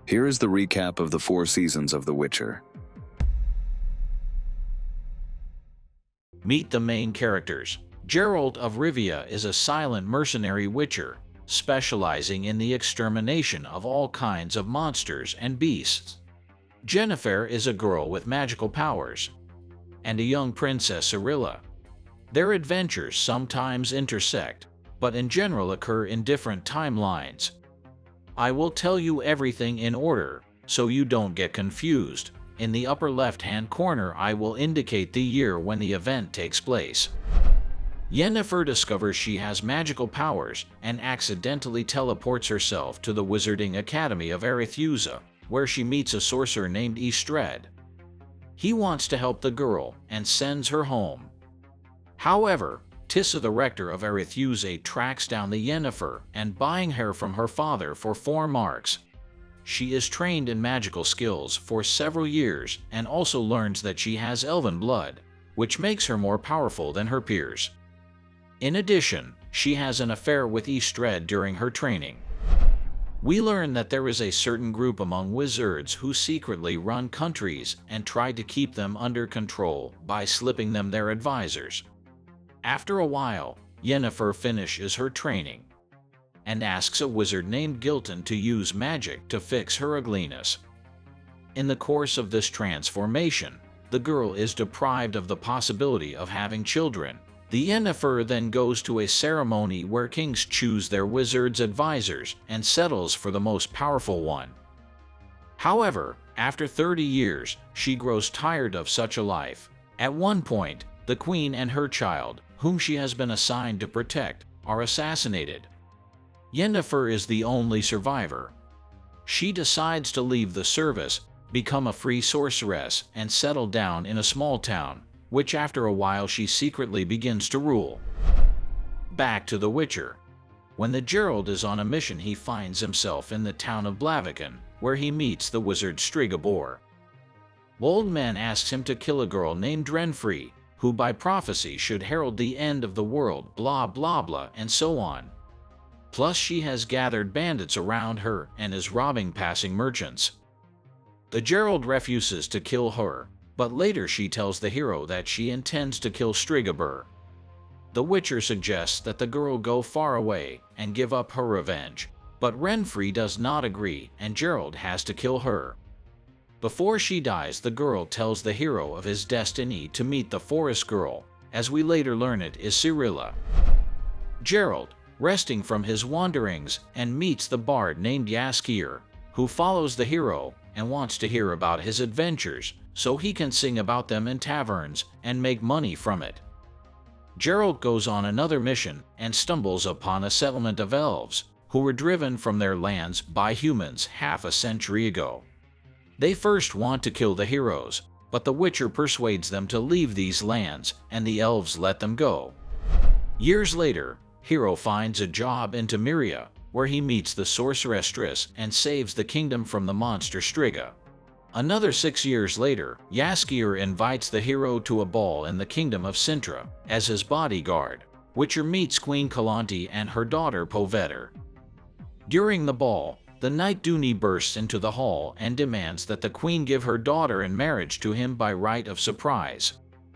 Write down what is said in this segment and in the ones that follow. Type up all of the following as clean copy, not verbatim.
Here is the recap of the 4 seasons of The Witcher. Meet the main characters. Geralt of Rivia is a silent mercenary witcher, specializing in the extermination of all kinds of monsters and beasts. Yennefer is a girl with magical powers, and a young princess Cirilla. Their adventures sometimes intersect, but in general occur in different timelines. I will tell you everything in order, so you don't get confused. In the upper left-hand corner I will indicate the year when the event takes place. Yennefer discovers she has magical powers and accidentally teleports herself to the Wizarding Academy of Arethusa, where she meets a sorcerer named Istred. He wants to help the girl and sends her home. However, Tissa, the rector of Arethusa, tracks down the Yennefer and buying her from her father for 4 marks. She is trained in magical skills for several years and also learns that she has elven blood, which makes her more powerful than her peers. In addition, she has an affair with Istred during her training. We learn that there is a certain group among wizards who secretly run countries and try to keep them under control by slipping them their advisors. After a while, Yennefer finishes her training and asks a wizard named Gilton to use magic to fix her ugliness. In the course of this transformation, the girl is deprived of the possibility of having children. The Yennefer then goes to a ceremony where kings choose their wizards' advisors and settles for the most powerful one. However, after 30 years, she grows tired of such a life. At one point, the queen and her child, whom she has been assigned to protect, are assassinated. Yennefer is the only survivor. She decides to leave the service, become a free sorceress, and settle down in a small town, which after a while she secretly begins to rule. Back to The Witcher. When the Geralt is on a mission, he finds himself in the town of Blaviken, where he meets the wizard Strigobor. Old man asks him to kill a girl named Renfri, who by prophecy should herald the end of the world, blah blah blah, and so on. Plus she has gathered bandits around her and is robbing passing merchants. The Geralt refuses to kill her, but later she tells the hero that she intends to kill Strigobor. The Witcher suggests that the girl go far away and give up her revenge, but Renfri does not agree and Geralt has to kill her. Before she dies, the girl tells the hero of his destiny to meet the forest girl, as we later learn it is Cirilla. Geralt, resting from his wanderings, and meets the bard named Jaskier, who follows the hero and wants to hear about his adventures, so he can sing about them in taverns and make money from it. Geralt goes on another mission and stumbles upon a settlement of elves, who were driven from their lands by humans half a century ago. They first want to kill the heroes, but the Witcher persuades them to leave these lands, and the elves let them go. Years later, Hero finds a job in Temeria, where he meets the sorceress Triss and saves the kingdom from the monster Striga. Another 6 years later, Jaskier invites the hero to a ball in the kingdom of Sintra as his bodyguard. Witcher meets Queen Calante and her daughter Poveder. During the ball, the knight Duny bursts into the hall and demands that the queen give her daughter in marriage to him by right of surprise.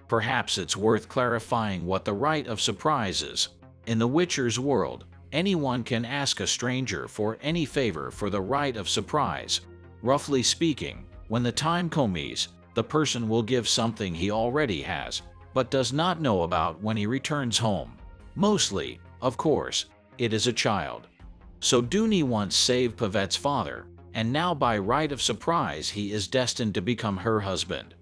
Perhaps it's worth clarifying what the right of surprise is. In the Witcher's world, anyone can ask a stranger for any favor for the right of surprise. Roughly speaking, when the time comes, the person will give something he already has, but does not know about when he returns home. Mostly, of course, it is a child. So Duny once saved Pavette's father, and now by right of surprise he is destined to become her husband.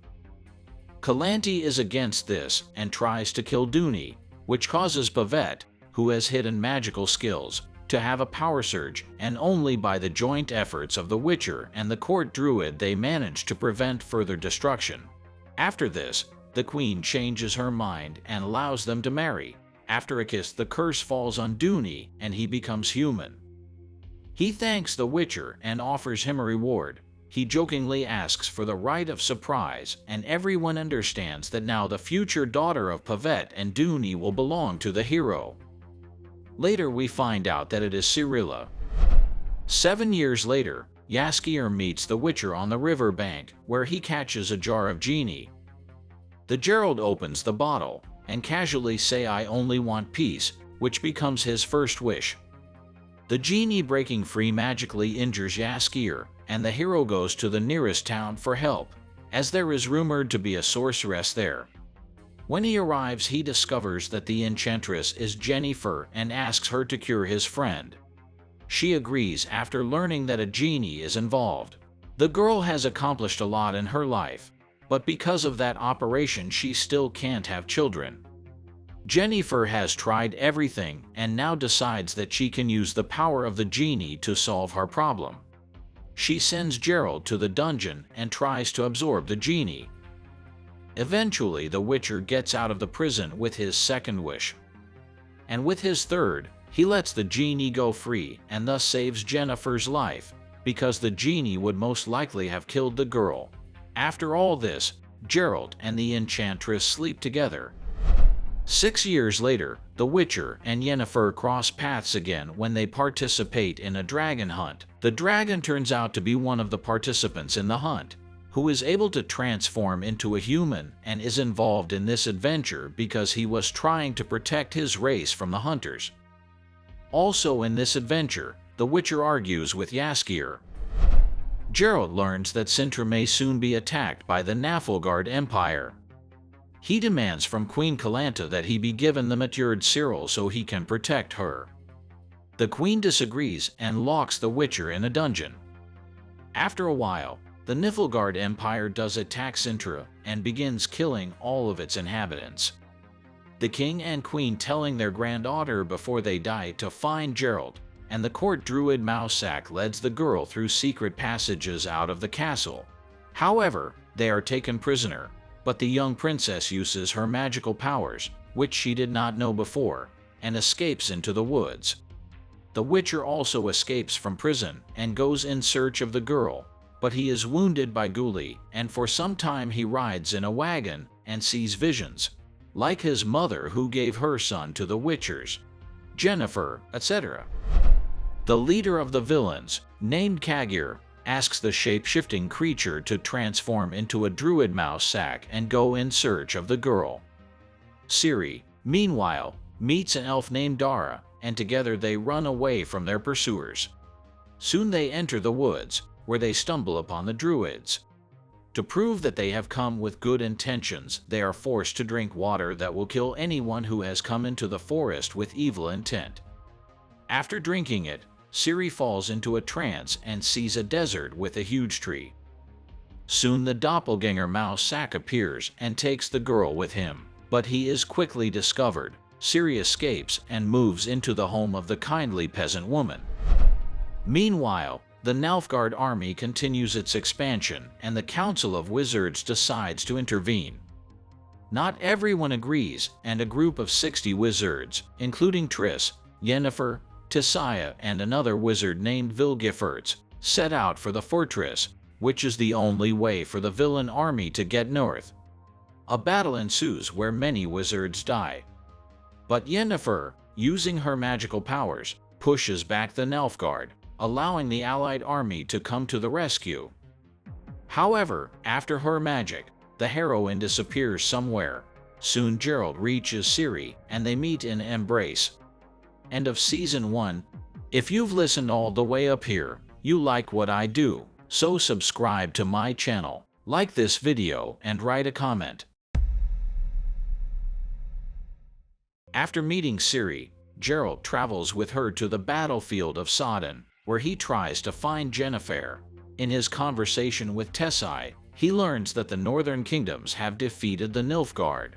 Calante is against this and tries to kill Duny, which causes Pavette, who has hidden magical skills, to have a power surge, and only by the joint efforts of the Witcher and the court druid they manage to prevent further destruction. After this, the queen changes her mind and allows them to marry. After a kiss, the curse falls on Duny and he becomes human. He thanks the Witcher and offers him a reward. He jokingly asks for the right of surprise, and everyone understands that now the future daughter of Pavette and Duny will belong to the hero. Later we find out that it is Cirilla. 7 years later, Jaskier meets the Witcher on the river bank, where he catches a jar of genie. The Geralt opens the bottle and casually says, "I only want peace," which becomes his first wish. The genie breaking free magically injures Jaskier, and the hero goes to the nearest town for help, as there is rumored to be a sorceress there. When he arrives, he discovers that the enchantress is Yennefer and asks her to cure his friend. She agrees after learning that a genie is involved. The girl has accomplished a lot in her life, but because of that operation she still can't have children. Yennefer has tried everything and now decides that she can use the power of the genie to solve her problem. She sends Geralt to the dungeon and tries to absorb the genie. Eventually, the Witcher gets out of the prison with his second wish. And with his third, he lets the genie go free and thus saves Yennefer's life, because the genie would most likely have killed the girl. After all this, Geralt and the enchantress sleep together. 6 years later, the Witcher and Yennefer cross paths again when they participate in a dragon hunt. The dragon turns out to be one of the participants in the hunt, who is able to transform into a human and is involved in this adventure because he was trying to protect his race from the hunters. Also in this adventure, the Witcher argues with Jaskier. Geralt learns that Sintra may soon be attacked by the Nilfgaard Empire. He demands from Queen Calanta that he be given the matured Ciri so he can protect her. The queen disagrees and locks the Witcher in a dungeon. After a while, the Nilfgaard Empire does attack Sintra and begins killing all of its inhabitants. The king and queen telling their granddaughter before they die to find Geralt, and the court druid Mousak leads the girl through secret passages out of the castle. However, they are taken prisoner, but the young princess uses her magical powers, which she did not know before, and escapes into the woods. The Witcher also escapes from prison and goes in search of the girl, but he is wounded by Guli, and for some time he rides in a wagon and sees visions, like his mother who gave her son to the Witchers, Yennefer, etc. The leader of the villains, named Kagir, asks the shape-shifting creature to transform into a druid Mousak and go in search of the girl. Ciri, meanwhile, meets an elf named Dara, and together they run away from their pursuers. Soon they enter the woods, where they stumble upon the druids. To prove that they have come with good intentions, they are forced to drink water that will kill anyone who has come into the forest with evil intent. After drinking it, Ciri falls into a trance and sees a desert with a huge tree. Soon the doppelganger Mousak appears and takes the girl with him, but he is quickly discovered. Ciri escapes and moves into the home of the kindly peasant woman. Meanwhile, the Nilfgaard army continues its expansion, and the Council of Wizards decides to intervene. Not everyone agrees, and a group of 60 wizards, including Triss, Yennefer, Tissaia, and another wizard named Vilgefortz, set out for the fortress, which is the only way for the villain army to get north. A battle ensues where many wizards die. But Yennefer, using her magical powers, pushes back the Nilfgaard, allowing the allied army to come to the rescue. However, after her magic, the heroine disappears somewhere. Soon Geralt reaches Ciri, and they meet in embrace. End of Season 1. If you've listened all the way up here, you like what I do, so subscribe to my channel, like this video, and write a comment. After meeting Ciri, Geralt travels with her to the battlefield of Sodden, where he tries to find Yennefer. In his conversation with Tessie, he learns that the northern kingdoms have defeated the Nilfgaard.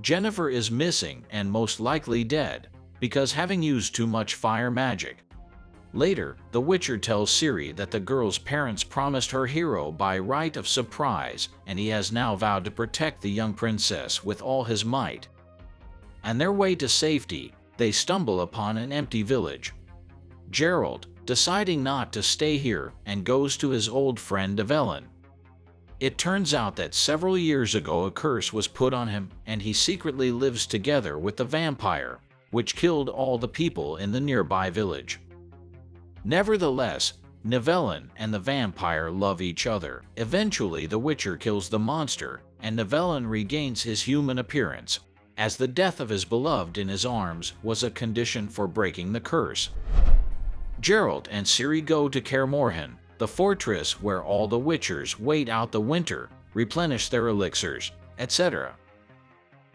Yennefer is missing and most likely dead, because having used too much fire magic. Later, the Witcher tells Ciri that the girl's parents promised her hero by right of surprise, and he has now vowed to protect the young princess with all his might. On their way to safety, they stumble upon an empty village. Geralt, deciding not to stay here, and goes to his old friend Evelyn. It turns out that several years ago a curse was put on him, and he secretly lives together with the vampire, which killed all the people in the nearby village. Nevertheless, Nivellen and the vampire love each other. Eventually, the Witcher kills the monster, and Nivellen regains his human appearance, as the death of his beloved in his arms was a condition for breaking the curse. Geralt and Ciri go to Kaer Morhen, the fortress where all the Witchers wait out the winter, replenish their elixirs, etc.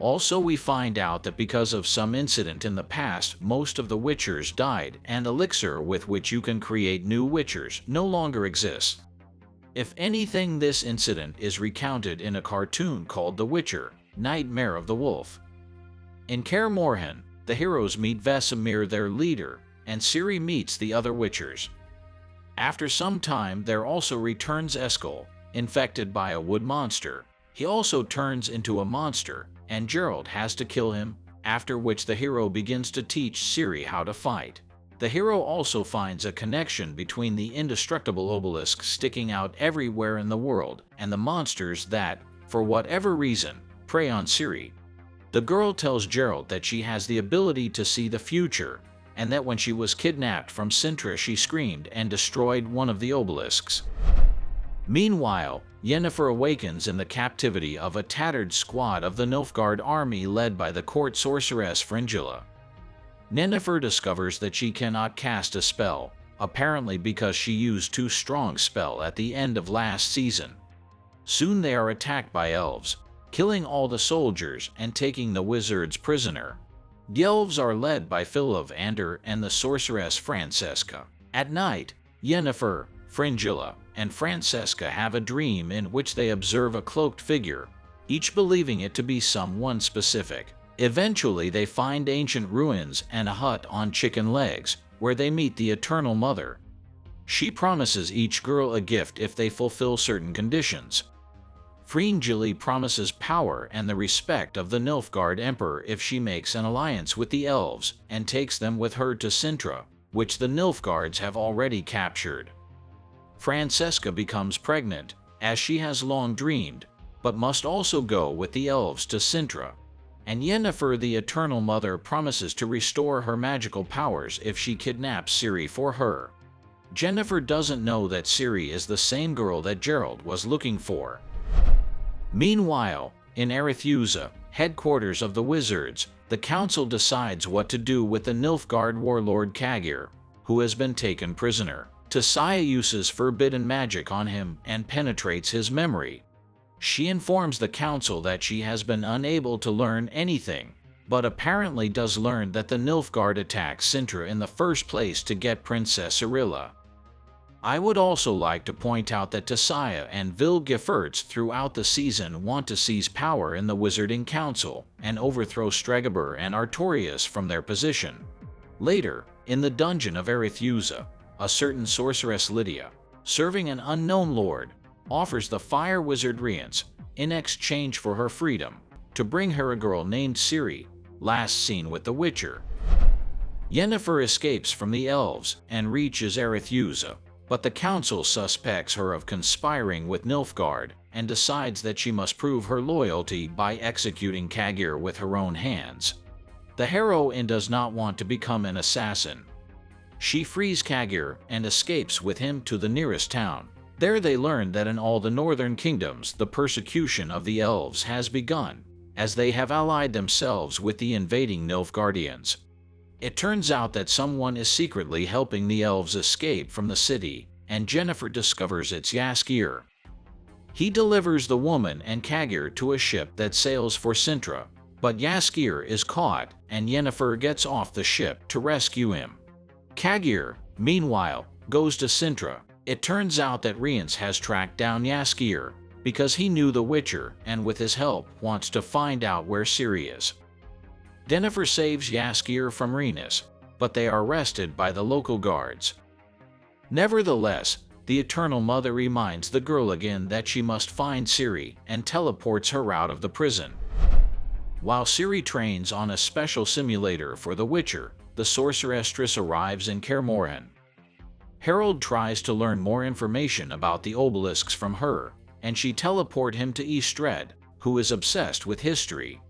Also, we find out that because of some incident in the past, most of the Witchers died, and elixir with which you can create new Witchers no longer exists. If anything, this incident is recounted in a cartoon called The Witcher, Nightmare of the Wolf. In Kaer Morhen, the heroes meet Vesemir, their leader, and Ciri meets the other Witchers. After some time, there also returns Eskel, infected by a wood monster. He also turns into a monster, and Geralt has to kill him, after which the hero begins to teach Ciri how to fight. The hero also finds a connection between the indestructible obelisk sticking out everywhere in the world and the monsters that, for whatever reason, prey on Ciri. The girl tells Geralt that she has the ability to see the future, and that when she was kidnapped from Sintra she screamed and destroyed one of the obelisks. Meanwhile, Yennefer awakens in the captivity of a tattered squad of the Nilfgaard army led by the court sorceress Fringilla. Yennefer discovers that she cannot cast a spell, apparently because she used too strong spell at the end of last season. Soon they are attacked by elves, killing all the soldiers and taking the wizards prisoner. The elves are led by Filavandr and the sorceress Francesca. At night, Yennefer, Fringilla, and Francesca have a dream in which they observe a cloaked figure, each believing it to be someone specific. Eventually, they find ancient ruins and a hut on chicken legs, where they meet the Eternal Mother. She promises each girl a gift if they fulfill certain conditions. Fringilla promises power and the respect of the Nilfgaard Emperor if she makes an alliance with the elves and takes them with her to Sintra, which the Nilfgaards have already captured. Francesca becomes pregnant, as she has long dreamed, but must also go with the elves to Sintra. And Yennefer, the Eternal Mother, promises to restore her magical powers if she kidnaps Ciri for her. Yennefer doesn't know that Ciri is the same girl that Geralt was looking for. Meanwhile, in Arethusa, headquarters of the wizards, the council decides what to do with the Nilfgaard warlord Cagir, who has been taken prisoner. Tissaia uses forbidden magic on him and penetrates his memory. She informs the council that she has been unable to learn anything, but apparently does learn that the Nilfgaard attacked Sintra in the first place to get Princess Cirilla. I would also like to point out that Tissaia and Vilgefortz throughout the season want to seize power in the Wizarding Council and overthrow Stregobor and Artorias from their position. Later, in the dungeon of Arethusa, a certain sorceress Lydia, serving an unknown lord, offers the fire wizard Rience, in exchange for her freedom, to bring her a girl named Ciri, last seen with the Witcher. Yennefer escapes from the elves and reaches Arethusa, but the council suspects her of conspiring with Nilfgaard and decides that she must prove her loyalty by executing Cagir with her own hands. The heroine does not want to become an assassin. She frees Cagir and escapes with him to the nearest town. There they learn that in all the northern kingdoms the persecution of the elves has begun, as they have allied themselves with the invading Nilfgaardians. It turns out that someone is secretly helping the elves escape from the city, and Yennefer discovers it's Jaskier. He delivers the woman and Cagir to a ship that sails for Sintra, but Jaskier is caught and Yennefer gets off the ship to rescue him. Cagir, meanwhile, goes to Sintra. It turns out that Rience has tracked down Jaskier because he knew the Witcher and with his help wants to find out where Ciri is. Yennefer saves Jaskier from Rience, but they are arrested by the local guards. Nevertheless, the Eternal Mother reminds the girl again that she must find Ciri and teleports her out of the prison. While Ciri trains on a special simulator for the Witcher, the sorceress arrives in Kaer Morhen. Harold tries to learn more information about the obelisks from her, and she teleports him to Istred, who is obsessed with history.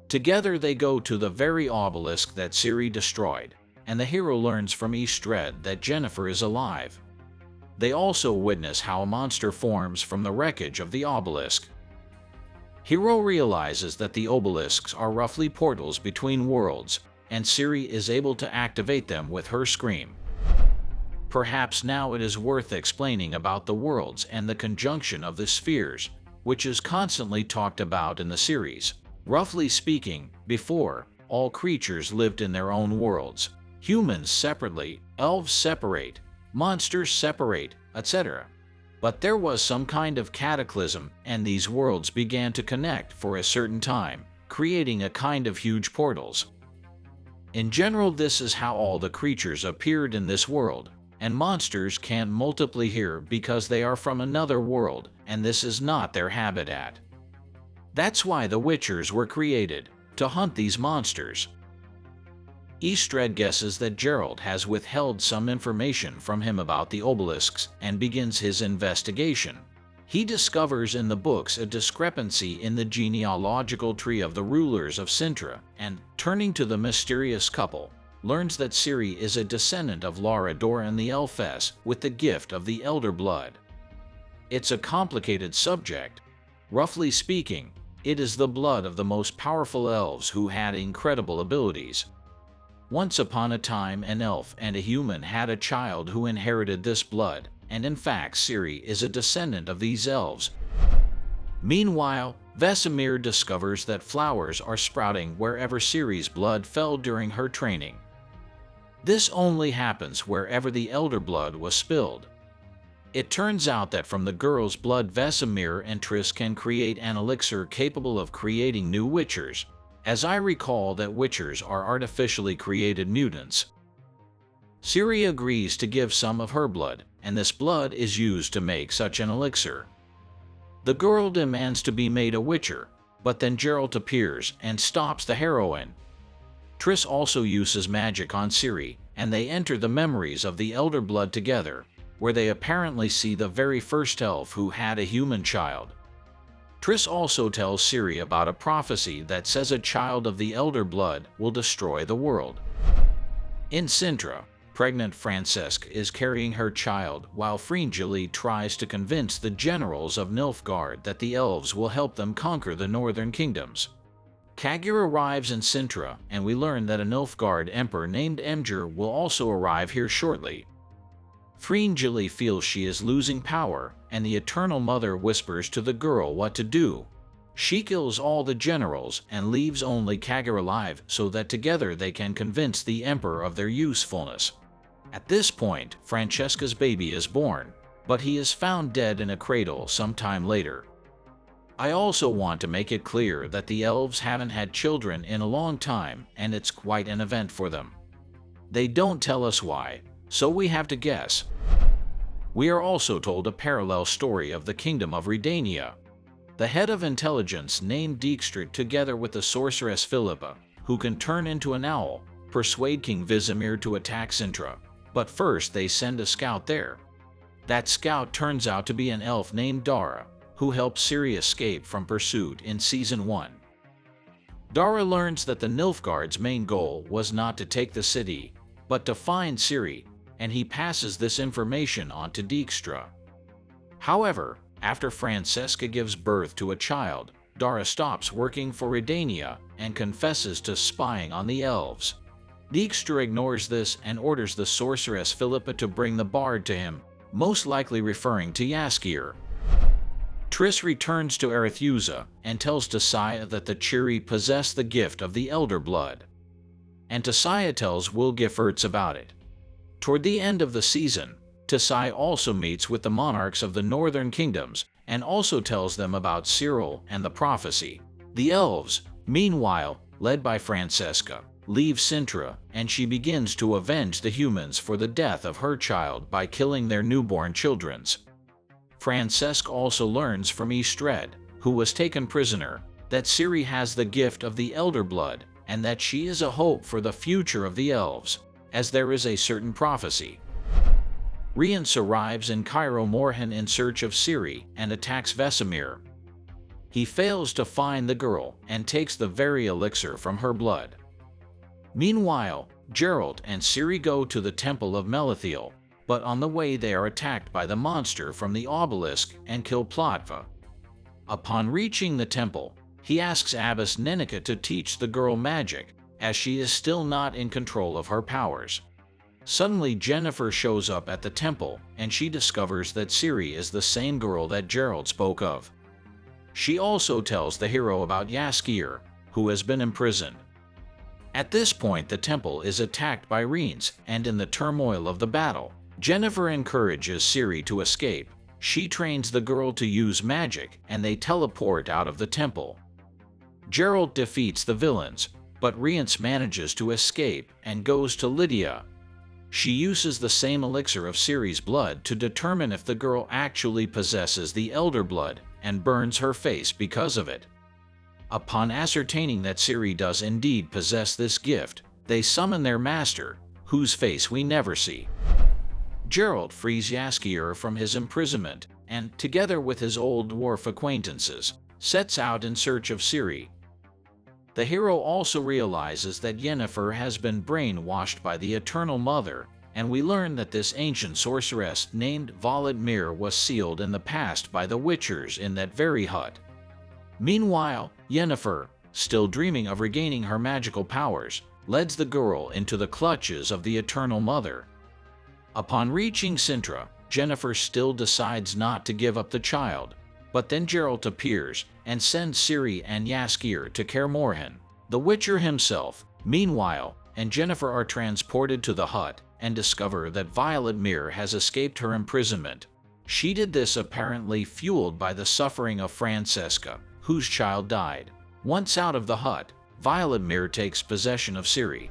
Together they go to the very obelisk that Ciri destroyed, and the hero learns from Istred that Yennefer is alive. They also witness how a monster forms from the wreckage of the obelisk. Hero realizes that the obelisks are roughly portals between worlds, and Ciri is able to activate them with her scream. Perhaps now it is worth explaining about the worlds and the conjunction of the spheres, which is constantly talked about in the series. Roughly speaking, before, all creatures lived in their own worlds. Humans separately, elves separate, monsters separate, etc. But there was some kind of cataclysm, and these worlds began to connect for a certain time, creating a kind of huge portals. In general, this is how all the creatures appeared in this world, and monsters can't multiply here because they are from another world, and this is not their habitat. That's why the Witchers were created, to hunt these monsters. Istred guesses that Geralt has withheld some information from him about the obelisks and begins his investigation. He discovers in the books a discrepancy in the genealogical tree of the rulers of Cintra, and, turning to the mysterious couple, learns that Ciri is a descendant of Lara Doran the Elfess with the gift of the Elder Blood. It's a complicated subject. Roughly speaking, it is the blood of the most powerful elves who had incredible abilities. Once upon a time, an elf and a human had a child who inherited this blood, and in fact Ciri is a descendant of these elves. Meanwhile, Vesemir discovers that flowers are sprouting wherever Ciri's blood fell during her training. This only happens wherever the Elder Blood was spilled. It turns out that from the girl's blood Vesemir and Triss can create an elixir capable of creating new Witchers, as I recall that Witchers are artificially created mutants. Ciri agrees to give some of her blood, and this blood is used to make such an elixir. The girl demands to be made a Witcher, but then Geralt appears and stops the heroine. Triss also uses magic on Ciri, and they enter the memories of the Elder Blood together, where they apparently see the very first elf who had a human child. Triss also tells Ciri about a prophecy that says a child of the Elder Blood will destroy the world. In Cintra, pregnant Francesca is carrying her child while Fringilli tries to convince the generals of Nilfgaard that the elves will help them conquer the northern kingdoms. Kagir arrives in Cintra, and we learn that a Nilfgaard emperor named Emger will also arrive here shortly. Fringilli feels she is losing power, and the Eternal Mother whispers to the girl what to do. She kills all the generals and leaves only Kagir alive so that together they can convince the emperor of their usefulness. At this point, Francesca's baby is born, but he is found dead in a cradle sometime later. I also want to make it clear that the elves haven't had children in a long time, and it's quite an event for them. They don't tell us why, so we have to guess. We are also told a parallel story of the Kingdom of Redania. The head of intelligence named Dijkstra together with the sorceress Philippa, who can turn into an owl, persuade King Vesemir to attack Cintra, but first they send a scout there. That scout turns out to be an elf named Dara, who helped Ciri escape from pursuit in Season 1. Dara learns that the Nilfgaard's main goal was not to take the city, but to find Ciri, and he passes this information on to Dijkstra. However, after Francesca gives birth to a child, Dara stops working for Redania and confesses to spying on the elves. Dijkstra ignores this and orders the sorceress Philippa to bring the bard to him, most likely referring to Jaskier. Triss returns to Arethusa and tells Tissaia that the Ciri possess the gift of the Elder Blood. And Tissaia tells Wilgefertz about it. Toward the end of the season, Tissaia also meets with the monarchs of the northern kingdoms and also tells them about Cyril and the prophecy. The elves, meanwhile, led by Francesca, leave Cintra, and she begins to avenge the humans for the death of her child by killing their newborn children. Francesca also learns from Istred, who was taken prisoner, that Ciri has the gift of the Elder Blood, and that she is a hope for the future of the elves, as there is a certain prophecy. Rience arrives in Cairo Morhen in search of Ciri and attacks Vesemir. He fails to find the girl and takes the very elixir from her blood. Meanwhile, Geralt and Ciri go to the Temple of Melithiel, but on the way they are attacked by the monster from the obelisk and kill Plotva. Upon reaching the temple, he asks Abbess Nenica to teach the girl magic, as she is still not in control of her powers. Suddenly Yennefer shows up at the temple, and she discovers that Ciri is the same girl that Geralt spoke of. She also tells the hero about Jaskier, who has been imprisoned. At this point the temple is attacked by Riens, and in the turmoil of the battle, Yennefer encourages Ciri to escape. She trains the girl to use magic, and they teleport out of the temple. Geralt defeats the villains, but Riens manages to escape and goes to Lydia. She uses the same elixir of Ciri's blood to determine if the girl actually possesses the Elder Blood, and burns her face because of it. Upon ascertaining that Ciri does indeed possess this gift, they summon their master, whose face we never see. Geralt frees Jaskier from his imprisonment, and, together with his old dwarf acquaintances, sets out in search of Ciri. The hero also realizes that Yennefer has been brainwashed by the Eternal Mother, and we learn that this ancient sorceress named Volatmir was sealed in the past by the Witchers in that very hut. Meanwhile, Yennefer, still dreaming of regaining her magical powers, leads the girl into the clutches of the Eternal Mother. Upon reaching Sintra, Yennefer still decides not to give up the child, but then Geralt appears and sends Ciri and Jaskier to Kaer Morhen, the Witcher himself. Meanwhile, and Yennefer are transported to the hut and discover that Volatmir has escaped her imprisonment. She did this apparently fueled by the suffering of Francesca, whose child died. Once out of the hut, Volatmir takes possession of Ciri.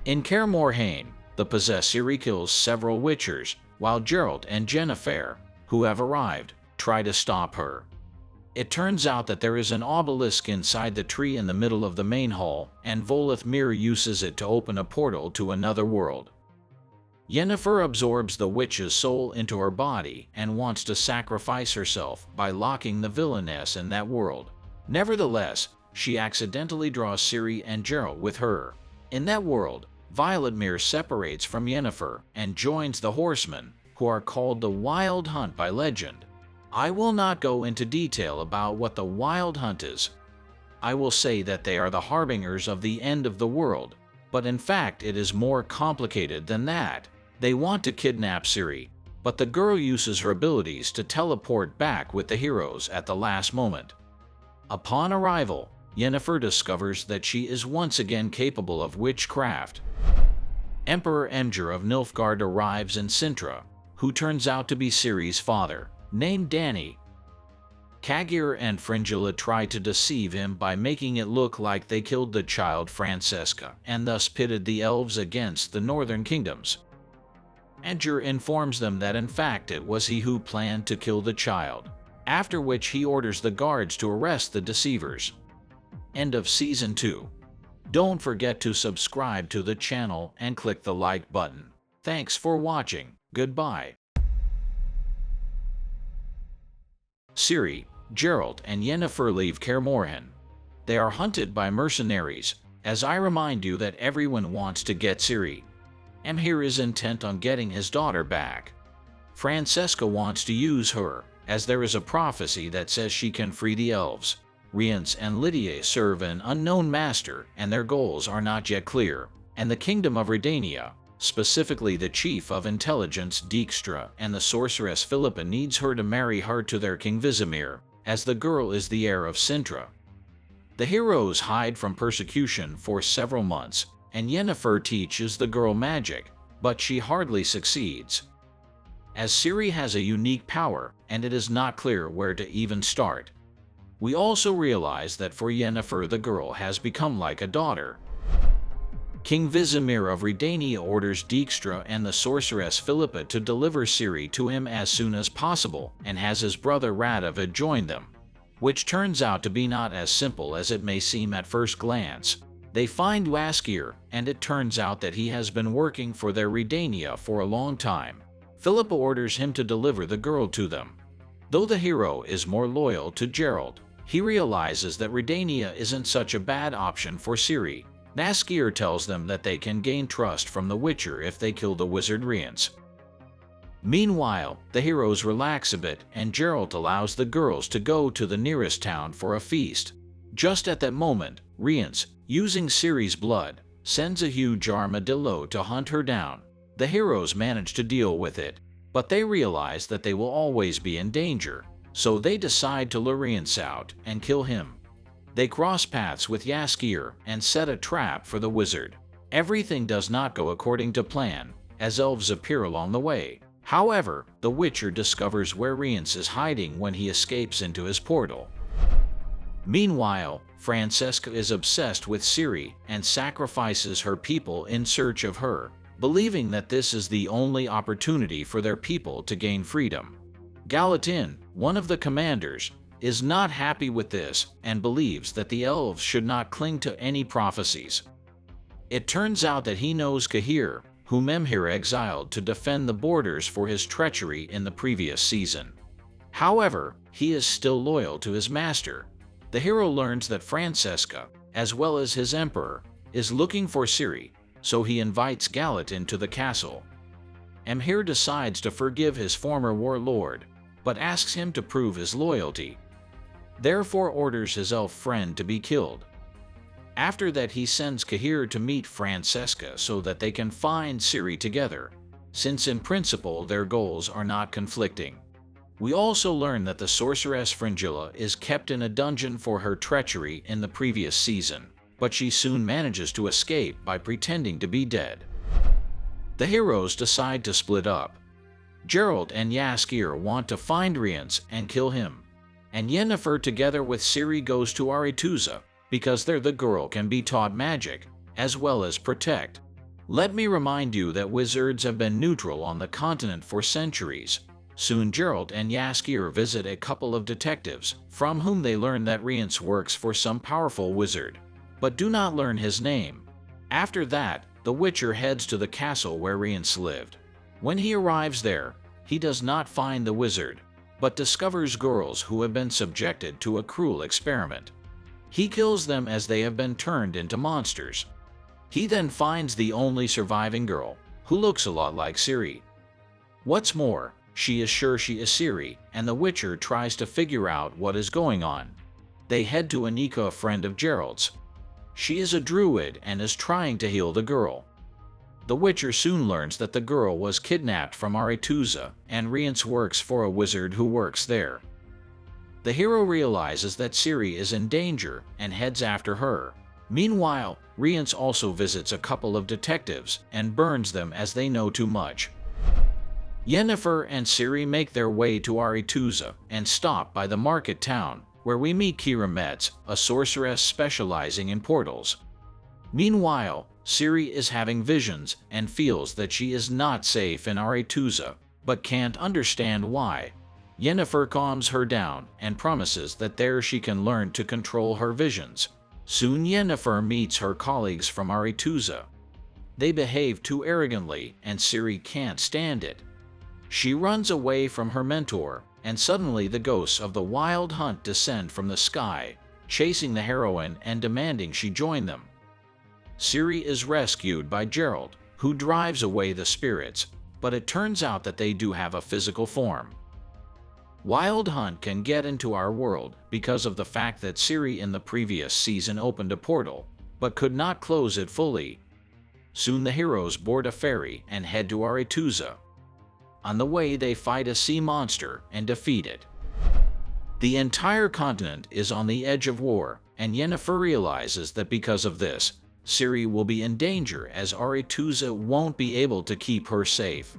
In Kaer Morhen, the possessed Ciri kills several Witchers, while Geralt and Yennefer, who have arrived, try to stop her. It turns out that there is an obelisk inside the tree in the middle of the main hall, and Volatmir uses it to open a portal to another world. Yennefer absorbs the witch's soul into her body and wants to sacrifice herself by locking the villainess in that world. Nevertheless, she accidentally draws Ciri and Geralt with her. In that world, Volatmir separates from Yennefer and joins the Horsemen, who are called the Wild Hunt by legend. I will not go into detail about what the Wild Hunt is. I will say that they are the harbingers of the end of the world, but in fact it is more complicated than that. They want to kidnap Ciri, but the girl uses her abilities to teleport back with the heroes at the last moment. Upon arrival, Yennefer discovers that she is once again capable of witchcraft. Emperor Emger of Nilfgaard arrives in Sintra, who turns out to be Ciri's father, named Danny. Kagir and Fringilla try to deceive him by making it look like they killed the child Francesca and thus pitted the elves against the northern kingdoms. Emger informs them that in fact it was he who planned to kill the child, after which he orders the guards to arrest the deceivers. End of Season 2. Don't forget to subscribe to the channel and click the like button. Thanks for watching. Goodbye. Ciri, Geralt, and Yennefer leave Kaer Morhen. They are hunted by mercenaries, as I remind you that everyone wants to get Ciri. Emhyr is intent on getting his daughter back. Francesca wants to use her, as there is a prophecy that says she can free the elves. Riens and Lydia serve an unknown master, and their goals are not yet clear, and the kingdom of Redania, specifically the chief of intelligence Dijkstra and the sorceress Philippa, needs her to marry her to their king Vizimir, as the girl is the heir of Sintra. The heroes hide from persecution for several months, and Yennefer teaches the girl magic, but she hardly succeeds. As Ciri has a unique power, and it is not clear where to even start. We also realize that for Yennefer the girl has become like a daughter. King Vizimir of Redania orders Dijkstra and the sorceress Philippa to deliver Ciri to him as soon as possible, and has his brother Radovid join them, which turns out to be not as simple as it may seem at first glance. They find Jaskier, and it turns out that he has been working for their Redania for a long time. Philippa orders him to deliver the girl to them. Though the hero is more loyal to Geralt, he realizes that Redania isn't such a bad option for Ciri. Jaskier tells them that they can gain trust from the Witcher if they kill the wizard Riens. Meanwhile, the heroes relax a bit and Geralt allows the girls to go to the nearest town for a feast. Just at that moment, Rience, using Ciri's blood, sends a huge armadillo to hunt her down. The heroes manage to deal with it, but they realize that they will always be in danger, so they decide to lure Rience out and kill him. They cross paths with Jaskier and set a trap for the wizard. Everything does not go according to plan, as elves appear along the way. However, the Witcher discovers where Rience is hiding when he escapes into his portal. Meanwhile, Francesca is obsessed with Ciri and sacrifices her people in search of her, believing that this is the only opportunity for their people to gain freedom. Gallatin, one of the commanders, is not happy with this and believes that the elves should not cling to any prophecies. It turns out that he knows Cahir, whom Emhyr exiled to defend the borders for his treachery in the previous season. However, he is still loyal to his master. The hero learns that Francesca, as well as his emperor, is looking for Ciri, so he invites Gallatin to the castle. Emhyr decides to forgive his former warlord, but asks him to prove his loyalty. Therefore orders his elf friend to be killed. After that, he sends Cahir to meet Francesca so that they can find Ciri together, since in principle their goals are not conflicting. We also learn that the sorceress Fringilla is kept in a dungeon for her treachery in the previous season, but she soon manages to escape by pretending to be dead. The heroes decide to split up. Geralt and Jaskier want to find Rience and kill him, and Yennefer together with Ciri goes to Aretuza, because there the girl can be taught magic, as well as protect. Let me remind you that wizards have been neutral on the continent for centuries. Soon Geralt and Jaskier visit a couple of detectives, from whom they learn that Rience works for some powerful wizard, but do not learn his name. After that, the Witcher heads to the castle where Rience lived. When he arrives there, he does not find the wizard, but discovers girls who have been subjected to a cruel experiment. He kills them as they have been turned into monsters. He then finds the only surviving girl, who looks a lot like Ciri. What's more, she is sure she is Ciri, and the Witcher tries to figure out what is going on. They head to Anika, a friend of Geralt's. She is a druid and is trying to heal the girl. The Witcher soon learns that the girl was kidnapped from Aretuza, and Rience works for a wizard who works there. The hero realizes that Ciri is in danger and heads after her. Meanwhile, Rience also visits a couple of detectives and burns them as they know too much. Yennefer and Ciri make their way to Aretuza and stop by the market town, where we meet Kira Metz, a sorceress specializing in portals. Meanwhile, Ciri is having visions and feels that she is not safe in Aretuza, but can't understand why. Yennefer calms her down and promises that there she can learn to control her visions. Soon Yennefer meets her colleagues from Aretuza. They behave too arrogantly and Ciri can't stand it. She runs away from her mentor, and suddenly the ghosts of the Wild Hunt descend from the sky, chasing the heroine and demanding she join them. Ciri is rescued by Geralt, who drives away the spirits, but it turns out that they do have a physical form. Wild Hunt can get into our world because of the fact that Ciri in the previous season opened a portal, but could not close it fully. Soon the heroes board a ferry and head to Aretuza. On the way they fight a sea monster and defeat it. The entire continent is on the edge of war, and Yennefer realizes that because of this, Ciri will be in danger as Aretuza won't be able to keep her safe.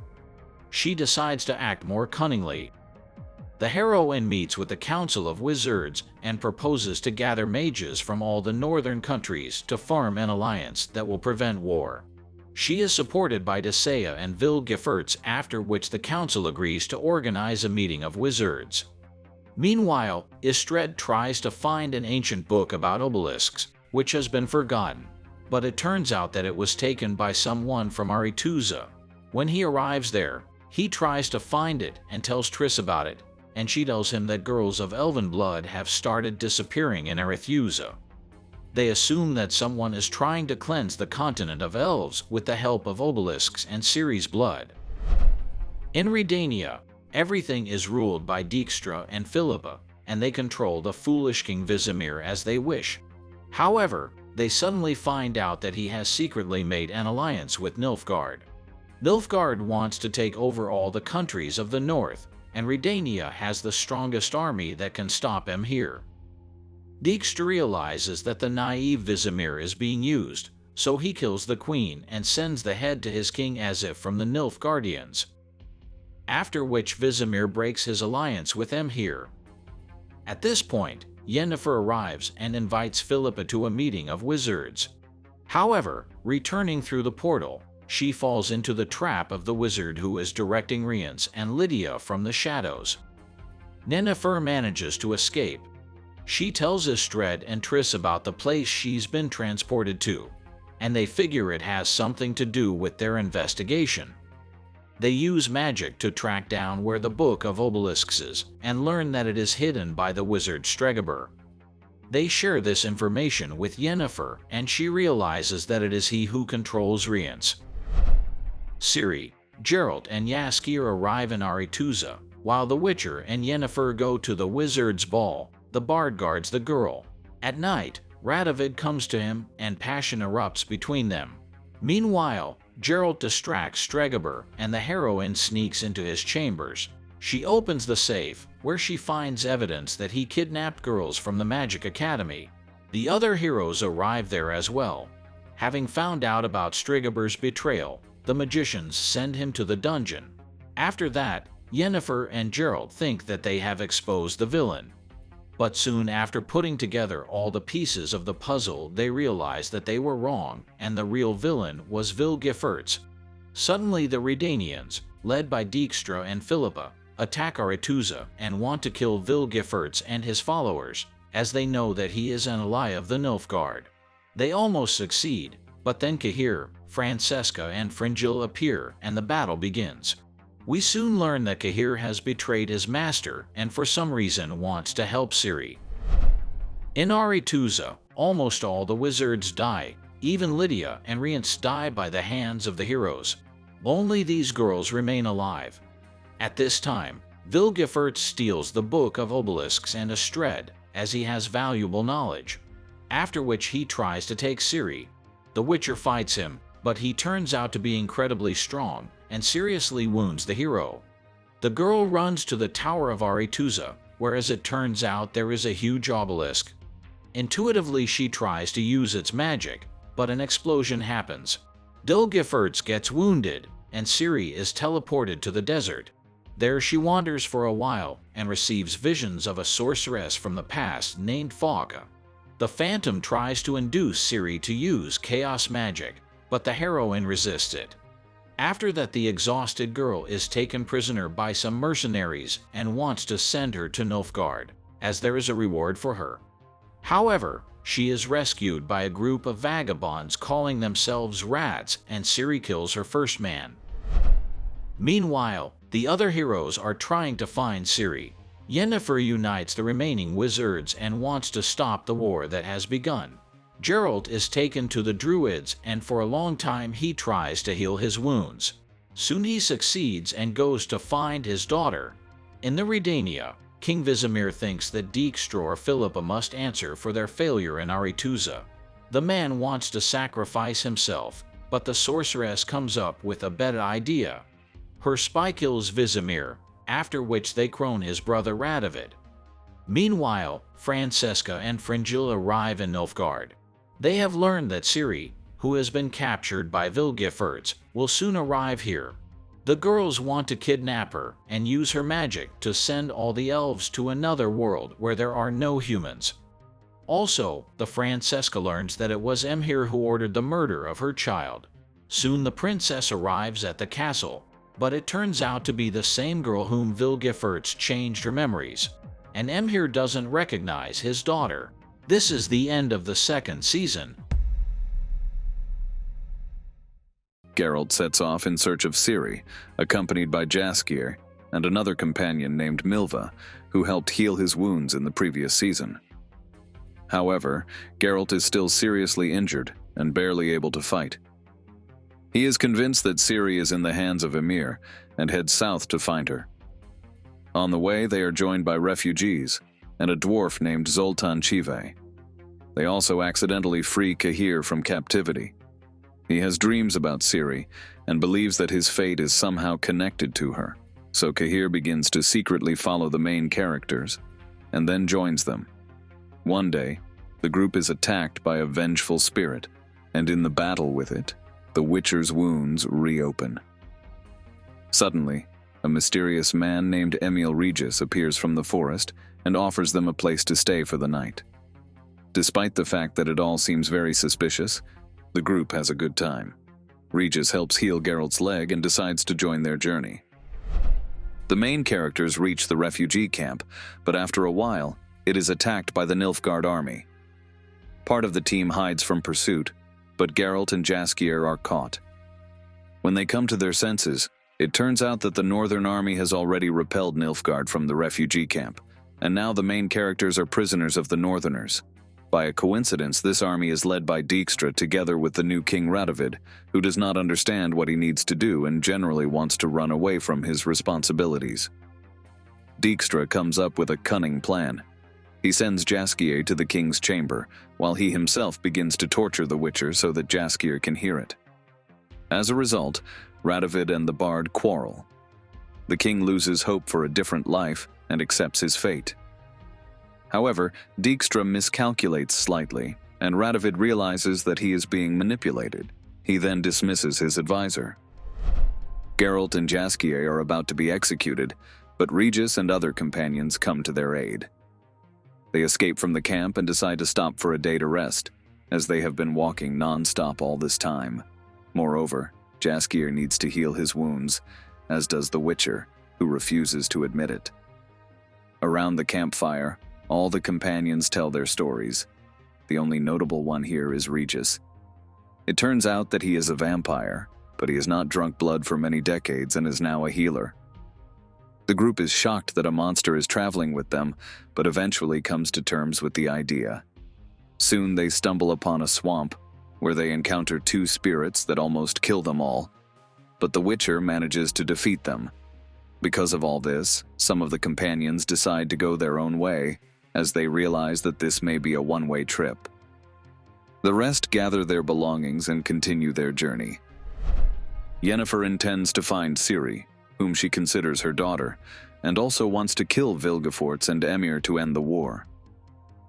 She decides to act more cunningly. The heroine meets with the Council of Wizards and proposes to gather mages from all the northern countries to form an alliance that will prevent war. She is supported by Desea and Vilgefortz, after which the council agrees to organize a meeting of wizards. Meanwhile, Istred tries to find an ancient book about obelisks, which has been forgotten, but it turns out that it was taken by someone from Aretuza. When he arrives there, he tries to find it and tells Triss about it, and she tells him that girls of elven blood have started disappearing in Aretuza. They assume that someone is trying to cleanse the continent of elves with the help of obelisks and Ciri's blood. In Redania, everything is ruled by Dijkstra and Philippa, and they control the foolish King Vizimir as they wish. However, they suddenly find out that he has secretly made an alliance with Nilfgaard. Nilfgaard wants to take over all the countries of the north, and Redania has the strongest army that can stop him here. Dijkstra realizes that the naive Vizimir is being used, so he kills the queen and sends the head to his king as if from the Nilfgaardians. After which Vizimir breaks his alliance with Emhyr. At this point, Yennefer arrives and invites Philippa to a meeting of wizards. However, returning through the portal, she falls into the trap of the wizard who is directing Rience and Lydia from the shadows. Yennefer manages to escape. She tells Istred and Triss about the place she's been transported to, and they figure it has something to do with their investigation. They use magic to track down where the Book of Obelisks is and learn that it is hidden by the wizard Stregobor. They share this information with Yennefer, and she realizes that it is he who controls Rience. Ciri, Geralt, and Jaskier arrive in Aretuza, while the Witcher and Yennefer go to the wizard's ball. The bard guards the girl. At night, Radovid comes to him, and passion erupts between them. Meanwhile, Geralt distracts Stregobor, and the heroine sneaks into his chambers. She opens the safe, where she finds evidence that he kidnapped girls from the Magic Academy. The other heroes arrive there as well. Having found out about Stregobor's betrayal, the magicians send him to the dungeon. After that, Yennefer and Geralt think that they have exposed the villain. But soon after putting together all the pieces of the puzzle, they realize that they were wrong, and the real villain was Vilgefortz. Suddenly the Redanians, led by Dijkstra and Philippa, attack Aretuza and want to kill Vilgefortz and his followers, as they know that he is an ally of the Nilfgaard. They almost succeed, but then Cahir, Francesca, and Fringil appear, and the battle begins. We soon learn that Cahir has betrayed his master and for some reason wants to help Ciri. In Aretuza, almost all the wizards die. Even Lydia and Rience die by the hands of the heroes. Only these girls remain alive. At this time, Vilgefortz steals the Book of Obelisks and Istred, as he has valuable knowledge. After which he tries to take Ciri. The Witcher fights him, but he turns out to be incredibly strong and seriously wounds the hero. The girl runs to the Tower of Aretuza, where as it turns out there is a huge obelisk. Intuitively she tries to use its magic, but an explosion happens. Vilgefortz gets wounded, and Ciri is teleported to the desert. There she wanders for a while and receives visions of a sorceress from the past named Fauga. The Phantom tries to induce Ciri to use chaos magic, but the heroine resists it. After that, the exhausted girl is taken prisoner by some mercenaries and wants to send her to Nilfgaard, as there is a reward for her. However, she is rescued by a group of vagabonds calling themselves rats, and Ciri kills her first man. Meanwhile, the other heroes are trying to find Ciri. Yennefer unites the remaining wizards and wants to stop the war that has begun. Geralt is taken to the Druids, and for a long time he tries to heal his wounds. Soon he succeeds and goes to find his daughter. In the Redania, King Vizimir thinks that Dijkstra or Philippa must answer for their failure in Aretuza. The man wants to sacrifice himself, but the sorceress comes up with a better idea. Her spy kills Vizimir, after which they crone his brother Radovid. Meanwhile, Francesca and Fringil arrive in Nilfgaard. They have learned that Ciri, who has been captured by Vilgefortz, will soon arrive here. The girls want to kidnap her and use her magic to send all the elves to another world where there are no humans. Also, the Francesca learns that it was Emhyr who ordered the murder of her child. Soon the princess arrives at the castle, but it turns out to be the same girl whom Vilgefortz changed her memories, and Emhyr doesn't recognize his daughter. This is the end of the second season. Geralt sets off in search of Ciri, accompanied by Jaskier and another companion named Milva, who helped heal his wounds in the previous season. However, Geralt is still seriously injured and barely able to fight. He is convinced that Ciri is in the hands of Emir and heads south to find her. On the way, they are joined by refugees and a dwarf named Zoltan Chive. They also accidentally free Cahir from captivity. He has dreams about Ciri and believes that his fate is somehow connected to her, so Cahir begins to secretly follow the main characters and then joins them. One day, the group is attacked by a vengeful spirit, and in the battle with it, the Witcher's wounds reopen. Suddenly, a mysterious man named Emil Regis appears from the forest and offers them a place to stay for the night. Despite the fact that it all seems very suspicious, the group has a good time. Regis helps heal Geralt's leg and decides to join their journey. The main characters reach the refugee camp, but after a while, it is attacked by the Nilfgaard army. Part of the team hides from pursuit, but Geralt and Jaskier are caught. When they come to their senses, it turns out that the Northern Army has already repelled Nilfgaard from the refugee camp, and now the main characters are prisoners of the Northerners. By a coincidence, this army is led by Dijkstra together with the new King Radovid, who does not understand what he needs to do and generally wants to run away from his responsibilities. Dijkstra comes up with a cunning plan. He sends Jaskier to the king's chamber, while he himself begins to torture the Witcher so that Jaskier can hear it. As a result, Radovid and the bard quarrel. The king loses hope for a different life and accepts his fate. However, Dijkstra miscalculates slightly, and Radovid realizes that he is being manipulated. He then dismisses his advisor. Geralt and Jaskier are about to be executed, but Regis and other companions come to their aid. They escape from the camp and decide to stop for a day to rest, as they have been walking non-stop all this time. Moreover, Jaskier needs to heal his wounds, as does the Witcher, who refuses to admit it. Around the campfire, all the companions tell their stories. The only notable one here is Regis. It turns out that he is a vampire, but he has not drunk blood for many decades and is now a healer. The group is shocked that a monster is traveling with them, but eventually comes to terms with the idea. Soon they stumble upon a swamp, where they encounter two spirits that almost kill them all, but the Witcher manages to defeat them. Because of all this, some of the companions decide to go their own way, as they realize that this may be a one-way trip. The rest gather their belongings and continue their journey. Yennefer intends to find Ciri, whom she considers her daughter, and also wants to kill Vilgefortz and Emir to end the war.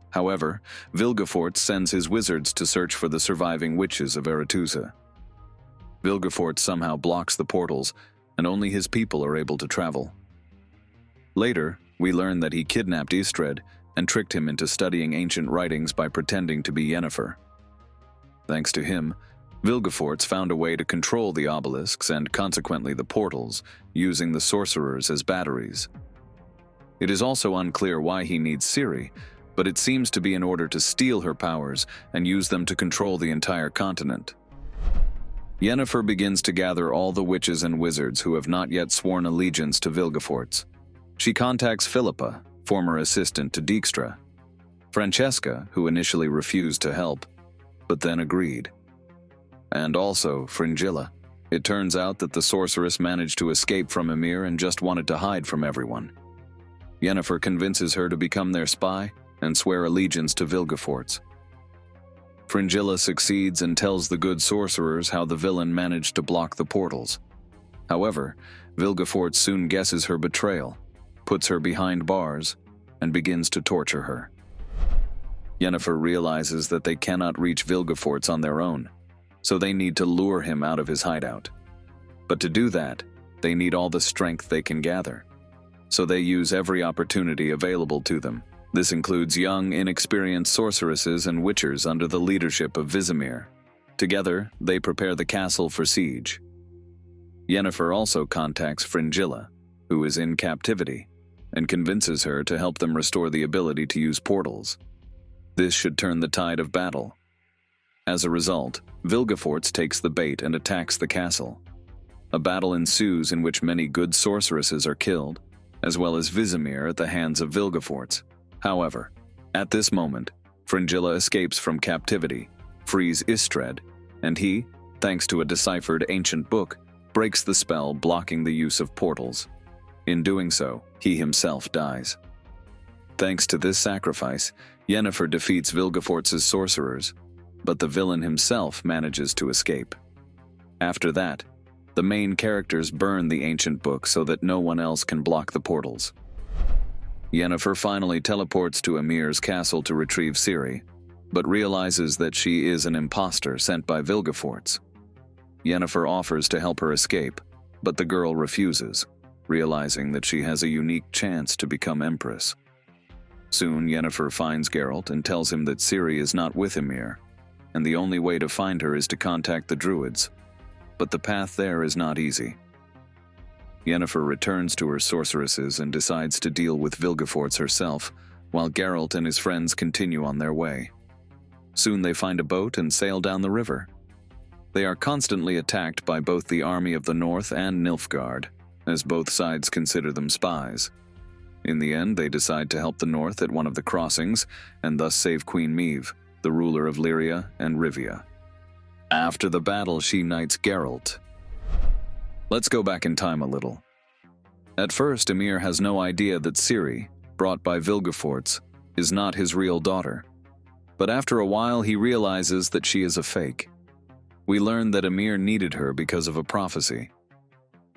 However, Vilgefortz sends his wizards to search for the surviving witches of Aretuza. Vilgefortz somehow blocks the portals, and only his people are able to travel. Later, we learn that he kidnapped Istred and tricked him into studying ancient writings by pretending to be Yennefer. Thanks to him, Vilgefortz found a way to control the obelisks and consequently the portals, using the sorcerers as batteries. It is also unclear why he needs Ciri, but it seems to be in order to steal her powers and use them to control the entire continent. Yennefer begins to gather all the witches and wizards who have not yet sworn allegiance to Vilgefortz. She contacts Philippa, former assistant to Dijkstra, Francesca, who initially refused to help, but then agreed, and also Fringilla. It turns out that the sorceress managed to escape from Emir and just wanted to hide from everyone. Yennefer convinces her to become their spy and swear allegiance to Vilgefortz. Fringilla succeeds and tells the good sorcerers how the villain managed to block the portals. However, Vilgefortz soon guesses her betrayal, puts her behind bars, and begins to torture her. Yennefer realizes that they cannot reach Vilgefortz on their own, so they need to lure him out of his hideout. But to do that, they need all the strength they can gather, so they use every opportunity available to them. This includes young, inexperienced sorceresses and witchers under the leadership of Vizimir. Together, they prepare the castle for siege. Yennefer also contacts Fringilla, who is in captivity, and convinces her to help them restore the ability to use portals. This should turn the tide of battle. As a result, Vilgefortz takes the bait and attacks the castle. A battle ensues in which many good sorceresses are killed, as well as Vizimir at the hands of Vilgefortz. However, at this moment, Fringilla escapes from captivity, frees Istred, and he, thanks to a deciphered ancient book, breaks the spell blocking the use of portals. In doing so, he himself dies. Thanks to this sacrifice, Yennefer defeats Vilgefortz's sorcerers, but the villain himself manages to escape. After that, the main characters burn the ancient book so that no one else can block the portals. Yennefer finally teleports to Ymir's castle to retrieve Ciri, but realizes that she is an imposter sent by Vilgefortz. Yennefer offers to help her escape, but the girl refuses, realizing that she has a unique chance to become Empress. Soon, Yennefer finds Geralt and tells him that Ciri is not with Ymir, and the only way to find her is to contact the Druids. But the path there is not easy. Yennefer returns to her sorceresses and decides to deal with Vilgefortz herself, while Geralt and his friends continue on their way. Soon they find a boat and sail down the river. They are constantly attacked by both the army of the North and Nilfgaard, as both sides consider them spies. In the end, they decide to help the North at one of the crossings, and thus save Queen Meve, the ruler of Lyria and Rivia. After the battle, she knights Geralt. Let's go back in time a little. At first, Ymir has no idea that Ciri, brought by Vilgefortz, is not his real daughter. But after a while, he realizes that she is a fake. We learn that Ymir needed her because of a prophecy.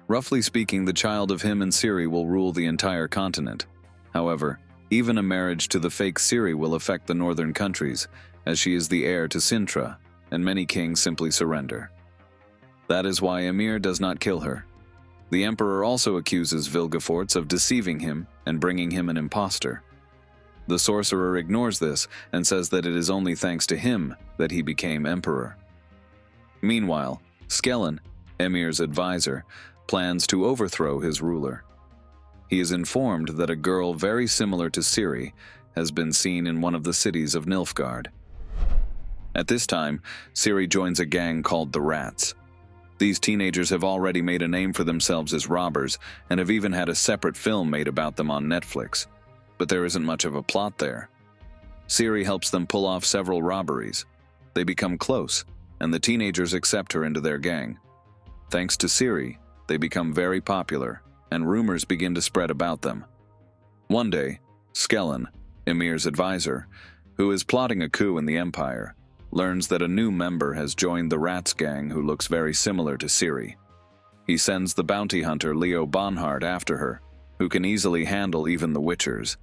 Roughly speaking, the child of him and Ciri will rule the entire continent. However, even a marriage to the fake Ciri will affect the northern countries, as she is the heir to Sintra, and many kings simply surrender. That is why Ymir does not kill her. The Emperor also accuses Vilgefortz of deceiving him and bringing him an impostor. The sorcerer ignores this and says that it is only thanks to him that he became Emperor. Meanwhile, Skellen, Ymir's advisor, plans to overthrow his ruler. He is informed that a girl very similar to Ciri has been seen in one of the cities of Nilfgaard. At this time, Ciri joins a gang called the Rats. These teenagers have already made a name for themselves as robbers and have even had a separate film made about them on Netflix. But there isn't much of a plot there. Ciri helps them pull off several robberies. They become close, and the teenagers accept her into their gang. Thanks to Ciri, they become very popular, and rumors begin to spread about them. One day, Skellen, Ymir's advisor, who is plotting a coup in the Empire, learns that a new member has joined the Rats gang who looks very similar to Ciri. He sends the bounty hunter Leo Bonhart after her, who can easily handle even the Witchers.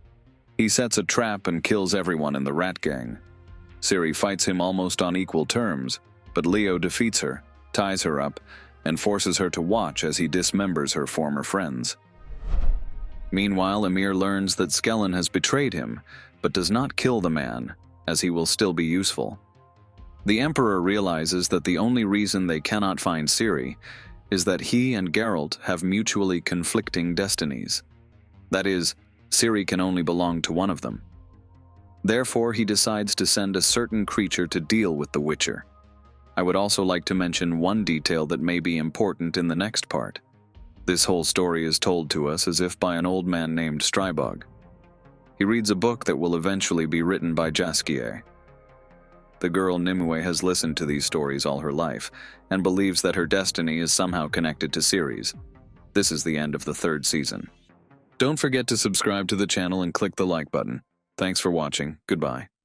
He sets a trap and kills everyone in the Rat gang. Ciri fights him almost on equal terms, but Leo defeats her, ties her up, and forces her to watch as he dismembers her former friends. Meanwhile, Ymir learns that Skellen has betrayed him, but does not kill the man, as he will still be useful. The Emperor realizes that the only reason they cannot find Ciri is that he and Geralt have mutually conflicting destinies. That is, Ciri can only belong to one of them. Therefore, he decides to send a certain creature to deal with the Witcher. I would also like to mention one detail that may be important in the next part. This whole story is told to us as if by an old man named Strybog. He reads a book that will eventually be written by Jaskier. The girl Nimue has listened to these stories all her life, and believes that her destiny is somehow connected to Ciri's. This is the end of the 3rd season. Don't forget to subscribe to the channel and click the like button. Thanks for watching. Goodbye.